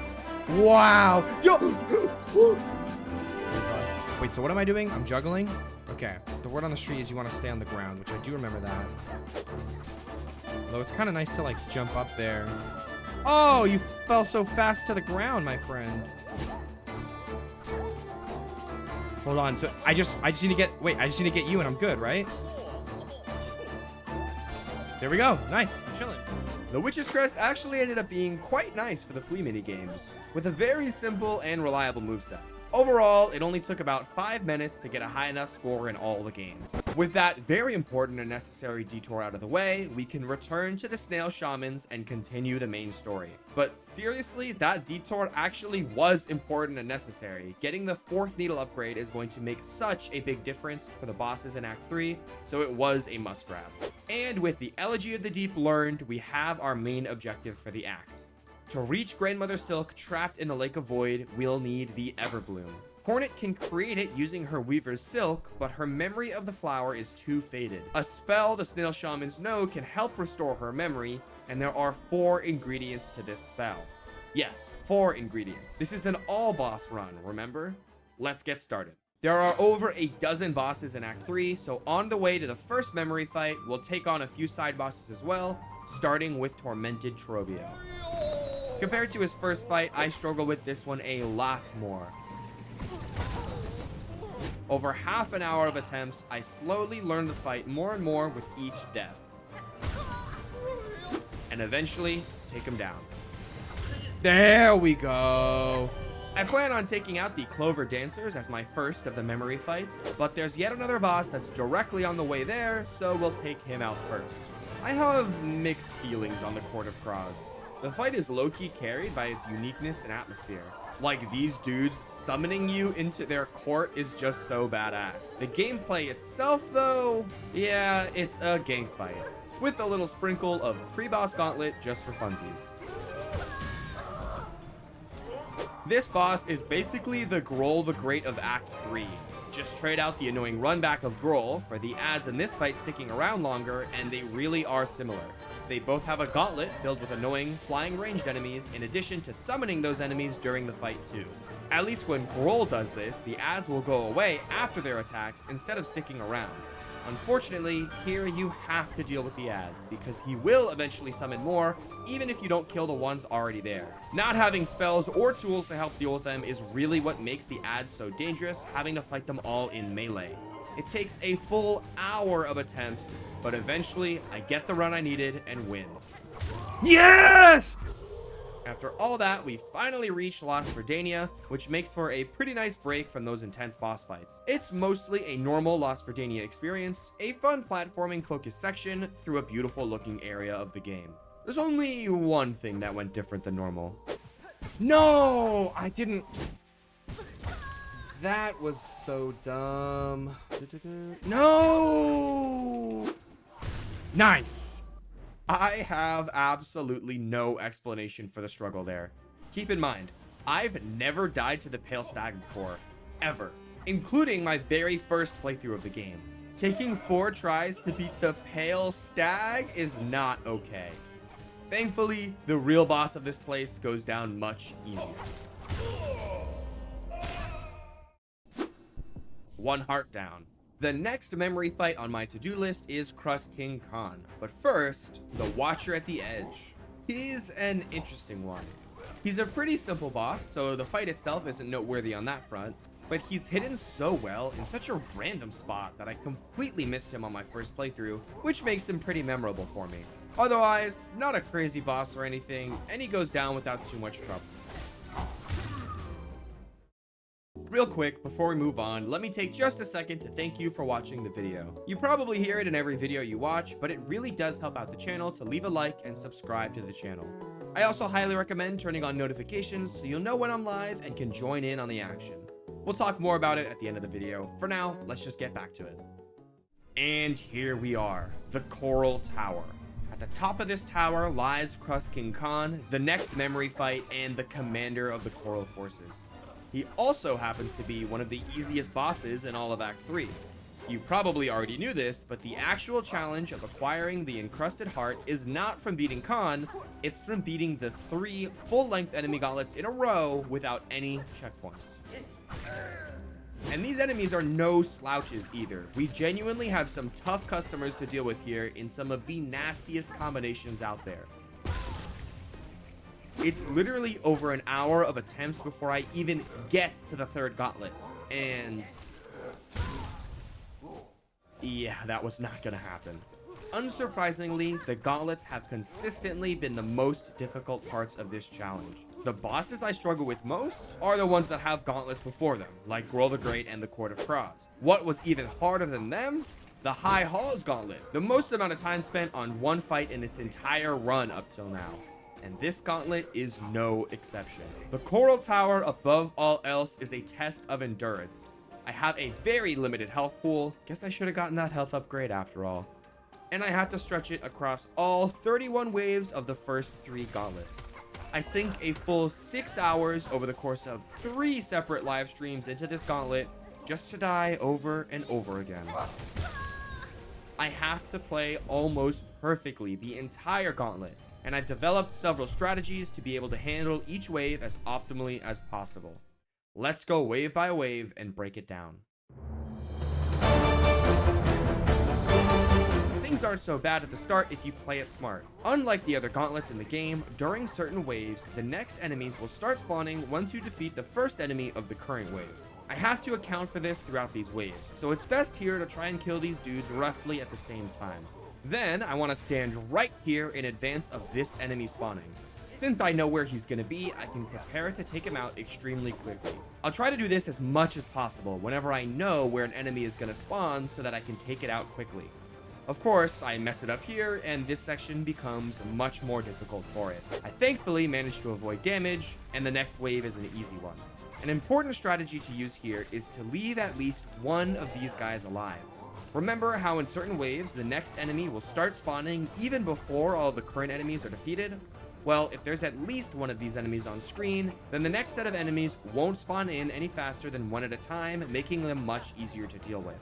[SPEAKER 2] Wow. Yo.
[SPEAKER 1] Wait, so what am I doing? I'm juggling? Okay. The word on the street is you want to stay on the ground, which I do remember that. Though it's kind of nice to like jump up there. Oh, you fell so fast to the ground, my friend. Hold on. So I just need to get, I just need to get you and I'm good, right? There we go. Nice. I'm chilling. The Witch's Crest actually ended up being quite nice for the flea mini games, with a very simple and reliable moveset. Overall, it only took about 5 minutes to get a high enough score in all the games. With that very important and necessary detour out of the way, we can return to the Snail Shamans and continue the main story. But seriously, that detour actually was important and necessary. Getting the 4th needle upgrade is going to make such a big difference for the bosses in Act 3, so it was a must grab. And with the Elegy of the Deep learned, we have our main objective for the act. To reach Grandmother Silk trapped in the Lake of Void, we'll need the Everbloom. Hornet can create it using her Weaver's Silk, but her memory of the flower is too faded. A spell the Snail Shamans know can help restore her memory, and there are 4 ingredients to this spell. Yes, 4 ingredients. This is an all-boss run, remember? Let's get started. There are over a dozen bosses in Act 3, so on the way to the first memory fight, we'll take on a few side bosses as well, starting with Tormented Trobio. Compared to his first fight, I struggle with this one a lot more. Over half an hour of attempts, I slowly learned the fight more and more with each death. And eventually, take him down. There we go. I plan on taking out the Clover Dancers as my first of the memory fights, but there's yet another boss that's directly on the way there, so we'll take him out first. I have mixed feelings on the Court of Cross. The fight is low-key carried by its uniqueness and atmosphere. Like, these dudes summoning you into their court is just so badass. The gameplay itself, though, yeah, it's a gank fight, with a little sprinkle of pre-boss gauntlet just for funsies. This boss is basically the Grohl the Great of Act 3. Just trade out the annoying runback of Grohl for the ads in this fight sticking around longer, and they really are similar. They both have a gauntlet filled with annoying, flying ranged enemies, in addition to summoning those enemies during the fight too. At least when Grohl does this, the ads will go away after their attacks instead of sticking around. Unfortunately, here you have to deal with the ads, because he will eventually summon more, even if you don't kill the ones already there. Not having spells or tools to help deal with them is really what makes the ads so dangerous, having to fight them all in melee. It takes a full hour of attempts, but eventually I get the run I needed and win. Yes! After all that, we finally reach Las Verdania, which makes for a pretty nice break from those intense boss fights. It's mostly a normal Las Verdania experience, a fun platforming focused section through a beautiful looking area of the game. There's only one thing that went different than normal. No, I didn't. That was so dumb. No! Nice! I have absolutely no explanation for the struggle there. Keep in mind, I've never died to the Pale Stag before, ever, including my very first playthrough of the game. Taking 4 tries to beat the Pale Stag is not okay. Thankfully, the real boss of this place goes down much easier. 1 heart down. The next memory fight on my to-do list is Crest King Khan, but first, the Watcher at the Edge. He's an interesting one. He's a pretty simple boss, so the fight itself isn't noteworthy on that front, but he's hidden so well in such a random spot that I completely missed him on my first playthrough, which makes him pretty memorable for me. Otherwise, not a crazy boss or anything, and he goes down without too much trouble. Real quick, before we move on, let me take just a second to thank you for watching the video. You probably hear it in every video you watch, but it really does help out the channel to leave a like and subscribe to the channel. I also highly recommend turning on notifications so you'll know when I'm live and can join in on the action. We'll talk more about it at the end of the video. For now, let's just get back to it. And here we are, the Coral Tower. At the top of this tower lies Crest King Khan, the next memory fight, and the commander of the Coral Forces. He also happens to be one of the easiest bosses in all of Act 3. You probably already knew this, but the actual challenge of acquiring the encrusted heart is not from beating Khan, it's from beating the 3 full-length enemy gauntlets in a row without any checkpoints. And these enemies are no slouches either. We genuinely have some tough customers to deal with here in some of the nastiest combinations out there. It's literally over an hour of attempts before I even get to the 3rd gauntlet. And yeah, that was not gonna happen. Unsurprisingly, the gauntlets have consistently been the most difficult parts of this challenge. The bosses I struggle with most are the ones that have gauntlets before them, like Grohl the Great and the Court of Cross. What was even harder than them? The High Halls Gauntlet, the most amount of time spent on one fight in this entire run up till now. And this gauntlet is no exception. The Coral Tower, above all else, is a test of endurance. I have a very limited health pool. Guess I should have gotten that health upgrade after all. And I have to stretch it across all 31 waves of the first 3 gauntlets. I sink a full 6 hours over the course of 3 separate live streams into this gauntlet just to die over and over again. I have to play almost perfectly the entire gauntlet, and I've developed several strategies to be able to handle each wave as optimally as possible. Let's go wave by wave and break it down. Things aren't so bad at the start if you play it smart. Unlike the other gauntlets in the game, during certain waves, the next enemies will start spawning once you defeat the first enemy of the current wave. I have to account for this throughout these waves, so it's best here to try and kill these dudes roughly at the same time. Then, I want to stand right here in advance of this enemy spawning. Since I know where he's going to be, I can prepare to take him out extremely quickly. I'll try to do this as much as possible whenever I know where an enemy is going to spawn so that I can take it out quickly. Of course, I mess it up here, and this section becomes much more difficult for it. I thankfully managed to avoid damage, and the next wave is an easy one. An important strategy to use here is to leave at least one of these guys alive. Remember how in certain waves, the next enemy will start spawning even before all of the current enemies are defeated? Well, if there's at least one of these enemies on screen, then the next set of enemies won't spawn in any faster than one at a time, making them much easier to deal with.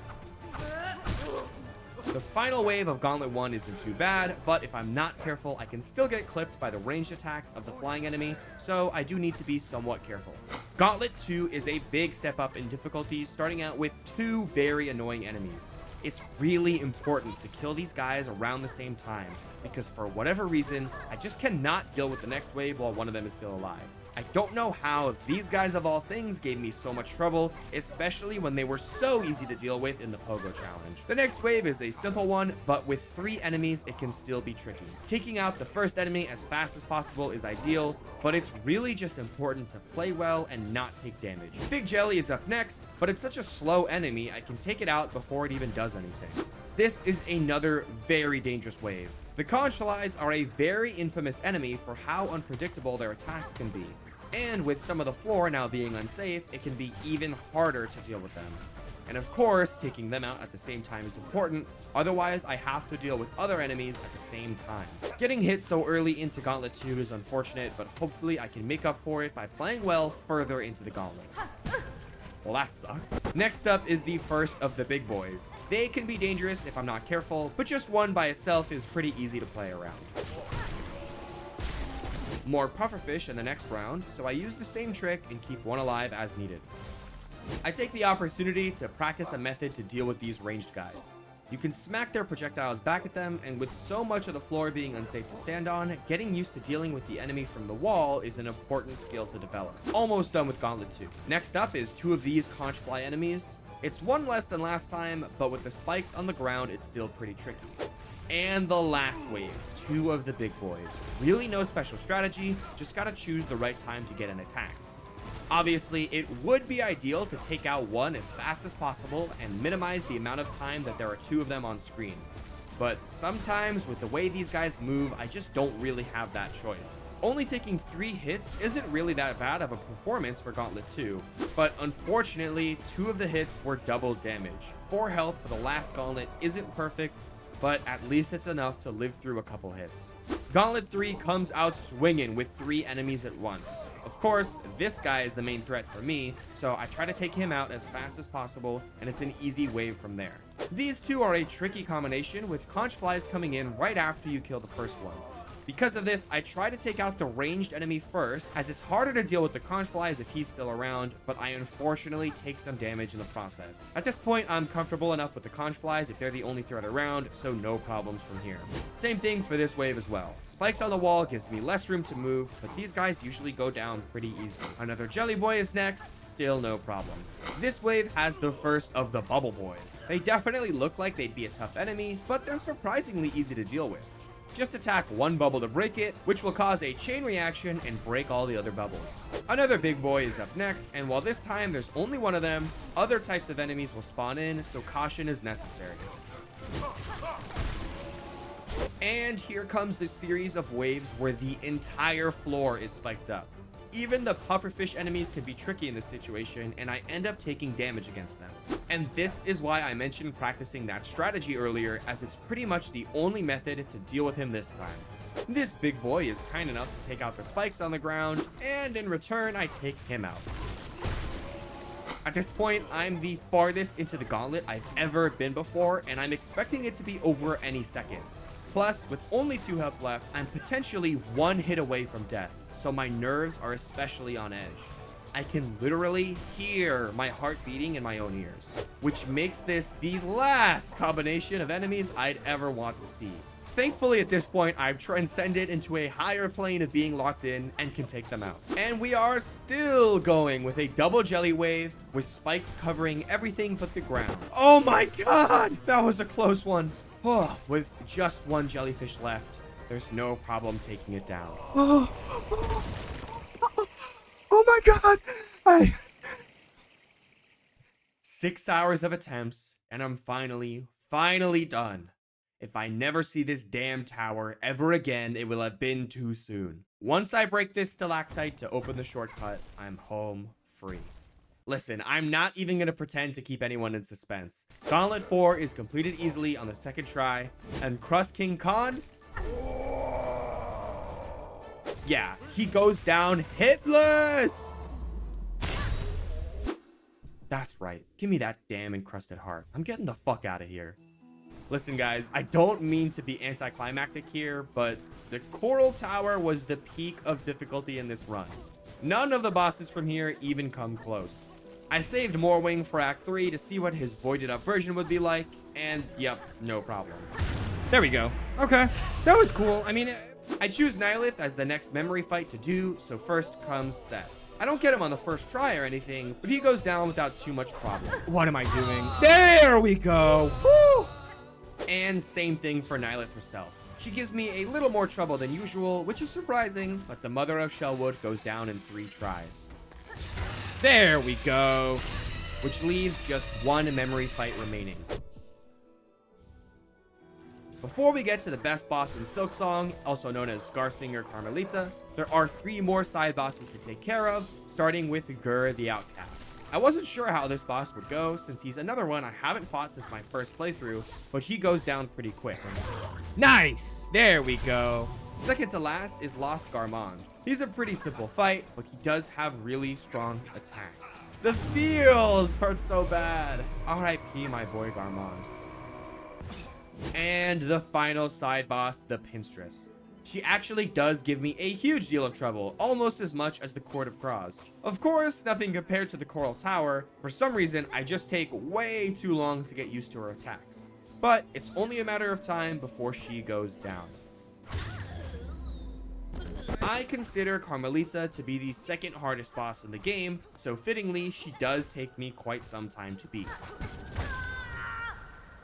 [SPEAKER 1] The final wave of Gauntlet 1 isn't too bad, but if I'm not careful, I can still get clipped by the ranged attacks of the flying enemy, so I do need to be somewhat careful. Gauntlet 2 is a big step up in difficulty, starting out with 2 very annoying enemies. It's really important to kill these guys around the same time, because for whatever reason, I just cannot deal with the next wave while one of them is still alive. I don't know how these guys of all things gave me so much trouble, especially when they were so easy to deal with in the Pogo Challenge. The next wave is a simple one, but with 3 enemies, it can still be tricky. Taking out the first enemy as fast as possible is ideal, but it's really just important to play well and not take damage. Big Jelly is up next, but it's such a slow enemy, I can take it out before it even does anything. This is another very dangerous wave. The conch flies are a very infamous enemy for how unpredictable their attacks can be. And with some of the floor now being unsafe, it can be even harder to deal with them. And of course, taking them out at the same time is important, otherwise I have to deal with other enemies at the same time. Getting hit so early into Gauntlet 2 is unfortunate, but hopefully I can make up for it by playing well further into the Gauntlet. Well, that sucked. Next up is the first of the big boys. They can be dangerous if I'm not careful, but just one by itself is pretty easy to play around. More pufferfish in the next round, so I use the same trick and keep one alive as needed. I take the opportunity to practice a method to deal with these ranged guys. You can smack their projectiles back at them, and with so much of the floor being unsafe to stand on, getting used to dealing with the enemy from the wall is an important skill to develop. Almost done with Gauntlet 2. Next up is 2 of these conch fly enemies. It's 1 less than last time, but with the spikes on the ground, it's still pretty tricky. And the last wave, 2 of the big boys. Really no special strategy, just gotta choose the right time to get in attacks. Obviously, it would be ideal to take out one as fast as possible and minimize the amount of time that there are 2 of them on screen. But sometimes, with the way these guys move, I just don't really have that choice. Only taking 3 hits isn't really that bad of a performance for Gauntlet 2, but unfortunately, 2 of the hits were double damage. 4 health for the last Gauntlet isn't perfect, but at least it's enough to live through a couple hits. Gauntlet 3 comes out swinging with 3 enemies at once. Of course, this guy is the main threat for me, so I try to take him out as fast as possible, and it's an easy wave from there. These 2 are a tricky combination, with conch flies coming in right after you kill the first one. Because of this, I try to take out the ranged enemy first, as it's harder to deal with the conch flies if he's still around, but I unfortunately take some damage in the process. At this point, I'm comfortable enough with the conch flies if they're the only threat around, so no problems from here. Same thing for this wave as well. Spikes on the wall gives me less room to move, but these guys usually go down pretty easily. Another jelly boy is next, still no problem. This wave has the first of the bubble boys. They definitely look like they'd be a tough enemy, but they're surprisingly easy to deal with. Just attack one bubble to break it, which will cause a chain reaction and break all the other bubbles. Another big boy is up next, and while this time there's only one of them, other types of enemies will spawn in, so caution is necessary. And here comes the series of waves where the entire floor is spiked up. Even the pufferfish enemies can be tricky in this situation, and I end up taking damage against them. And this is why I mentioned practicing that strategy earlier, as it's pretty much the only method to deal with him this time. This big boy is kind enough to take out the spikes on the ground, and in return, I take him out. At this point, I'm the farthest into the gauntlet I've ever been before, and I'm expecting it to be over any second. Plus, with only 2 health left, I'm potentially 1 hit away from death, so my nerves are especially on edge. I can literally hear my heart beating in my own ears, which makes this the last combination of enemies I'd ever want to see. Thankfully, at this point, I've transcended into a higher plane of being locked in and can take them out. And we are still going with a double jelly wave with spikes covering everything but the ground. Oh my god! That was a close one. Oh, with just 1 jellyfish left, there's no problem taking it down.
[SPEAKER 2] Oh my god!
[SPEAKER 1] 6 hours of attempts, and I'm finally done. If I never see this damn tower ever again, it will have been too soon. Once I break this stalactite to open the shortcut, I'm home free. Listen, I'm not even going to pretend to keep anyone in suspense. Gauntlet 4 is completed easily on the 2nd try, and Crust King Khan, yeah, he goes down hitless! That's right. Give me that damn encrusted heart. I'm getting the fuck out of here. Listen, guys, I don't mean to be anticlimactic here, but the Coral Tower was the peak of difficulty in this run. None of the bosses from here even come close. I saved more wing for Act 3 to see what his voided up version would be like, and yep, no problem. There we go. Okay, that was cool. I mean, I choose Nihilith as the next memory fight to do, so first comes Seth. I don't get him on the first try or anything, but he goes down without too much problem. What am I doing? There we go. Woo! And same thing for Nihilith herself. She gives me a little more trouble than usual, which is surprising, but the Mother of Shellwood goes down in 3 tries. There we go. Which leaves just one memory fight remaining. Before we get to the best boss in Silksong, also known as Scarsinger Carmelita, there are 3 more side bosses to take care of, starting with Gur the Outcast. I wasn't sure how this boss would go, since he's another one I haven't fought since my first playthrough, but he goes down pretty quick. Nice! There we go. Second to last is Lost Garmond. He's a pretty simple fight, but he does have really strong attack. The feels hurt so bad. R.I.P. my boy Garmond. And the final side boss, the Pinstress. She actually does give me a huge deal of trouble, almost as much as the Court of Cross. Of course, nothing compared to the Coral Tower. For some reason, I just take way too long to get used to her attacks. But it's only a matter of time before she goes down. I consider Carmelita to be the second hardest boss in the game, so fittingly, she does take me quite some time to beat.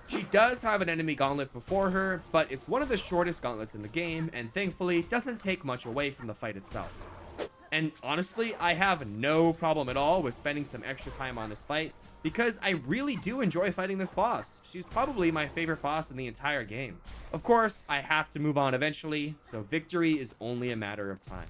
[SPEAKER 1] She does have an enemy gauntlet before her, but it's one of the shortest gauntlets in the game, and thankfully doesn't take much away from the fight itself. And honestly, I have no problem at all with spending some extra time on this fight, because I really do enjoy fighting this boss. She's probably my favorite boss in the entire game. Of course, I have to move on eventually, so victory is only a matter of time.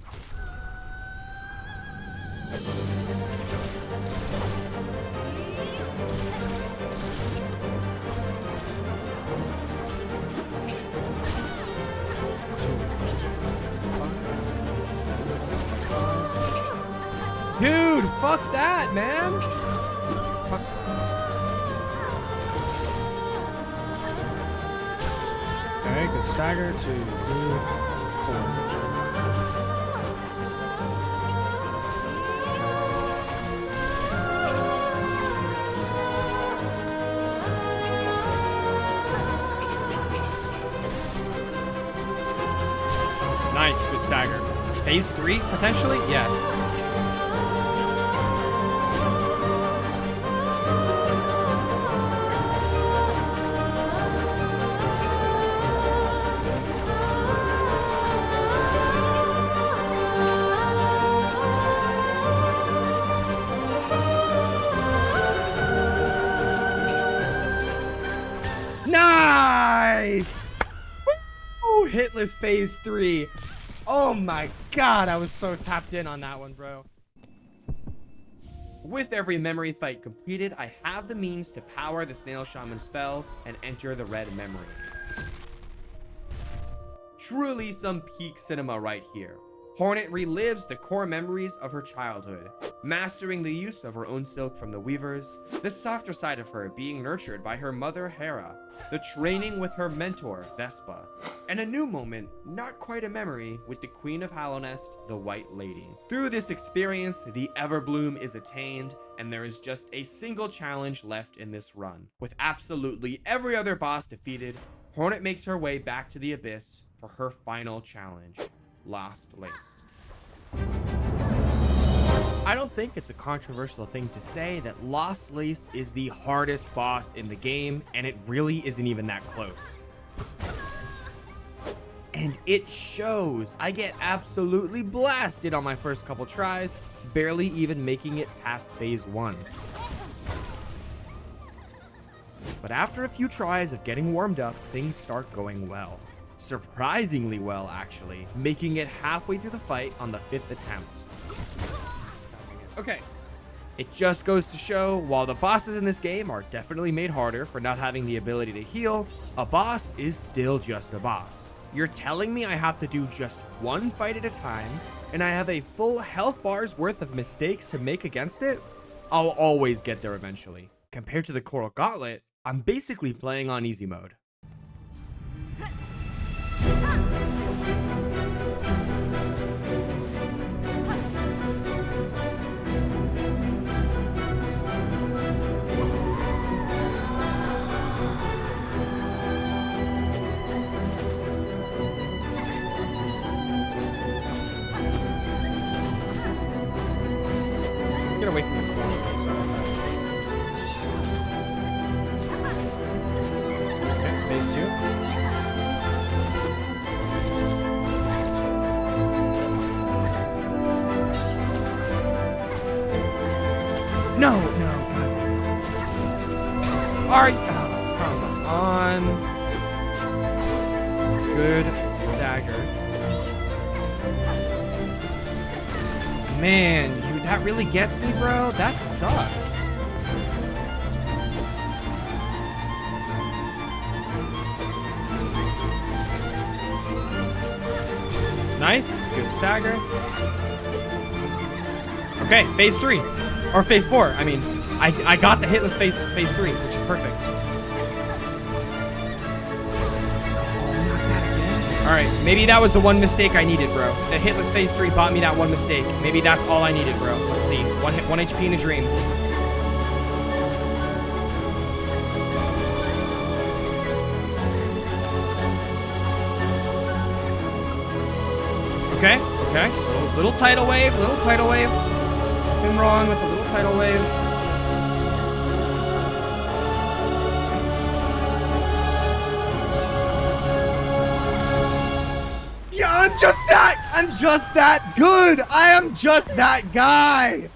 [SPEAKER 1] Dude, fuck that, man. Fuck.
[SPEAKER 3] Okay, good stagger to good 4.
[SPEAKER 1] Nice, good stagger. Phase 3, potentially? Yes. Nice! Woo! Hitless phase 3. Oh my god, I was so tapped in on that one, bro. With every memory fight completed, I have the means to power the Snail Shaman spell and enter the red memory. Truly some peak cinema right here. Hornet relives the core memories of her childhood, mastering the use of her own silk from the weavers, the softer side of her being nurtured by her mother Hera, the training with her mentor Vespa, and a new moment, not quite a memory, with the Queen of Hallownest, the White Lady. Through this experience, the Everbloom is attained, and there is just a single challenge left in this run. With absolutely every other boss defeated, Hornet makes her way back to the Abyss for her final challenge. Lost Lace. I don't think it's a controversial thing to say that Lost Lace is the hardest boss in the game, and it really isn't even that close. And it shows. I get absolutely blasted on my first couple tries, barely even making it past phase 1. But after a few tries of getting warmed up, things start going well. Surprisingly well, actually, making it halfway through the fight on the 5th attempt. Okay, it just goes to show, while the bosses in this game are definitely made harder for not having the ability to heal, a boss is still just a boss. You're telling me I have to do just one fight at a time, and I have a full health bar's worth of mistakes to make against it? I'll always get there eventually. Compared to the Coral Gauntlet, I'm basically playing on easy mode.
[SPEAKER 3] get away from the corner. So I like that. Okay, phase 2.
[SPEAKER 1] No, no, god damn it. Are you? Oh, come on. Good stagger. Man, that really gets me, bro. That sucks. Nice. Good stagger. Okay, phase 3. Or phase 4. I mean, I got the hitless phase 3, which is perfect. Alright, maybe that was the one mistake I needed, bro. The hitless phase 3 bought me that one mistake. Maybe that's all I needed, bro. Let's see. 1 HP in a dream. Okay, okay. Little tidal wave, little tidal wave. Nothing wrong with a little tidal wave.
[SPEAKER 2] Yeah, I'm just that good. I am just that guy.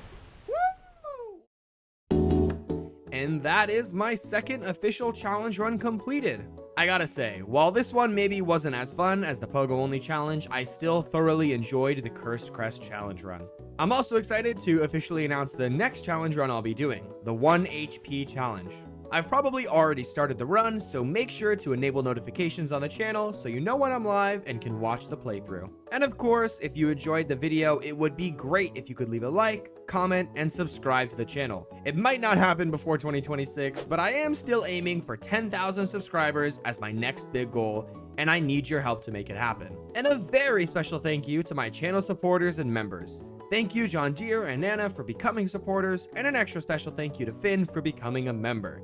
[SPEAKER 1] And that is my second official challenge run completed. I gotta say, while this one maybe wasn't as fun as the Pogo Only challenge, I still thoroughly enjoyed the Cursed Crest challenge run. I'm also excited to officially announce the next challenge run I'll be doing, the 1 HP challenge. I've probably already started the run, so make sure to enable notifications on the channel so you know when I'm live and can watch the playthrough. And of course, if you enjoyed the video, it would be great if you could leave a like, comment, and subscribe to the channel. It might not happen before 2026, but I am still aiming for 10,000 subscribers as my next big goal, and I need your help to make it happen. And a very special thank you to my channel supporters and members. Thank you John Deere and Nana for becoming supporters, and an extra special thank you to Finn for becoming a member.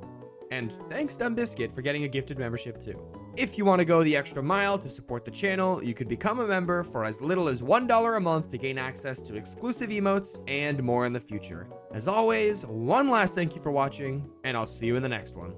[SPEAKER 1] And thanks Dumb Biscuit for getting a gifted membership too. If you want to go the extra mile to support the channel, you could become a member for as little as $1 a month to gain access to exclusive emotes and more in the future. As always, one last thank you for watching, and I'll see you in the next one.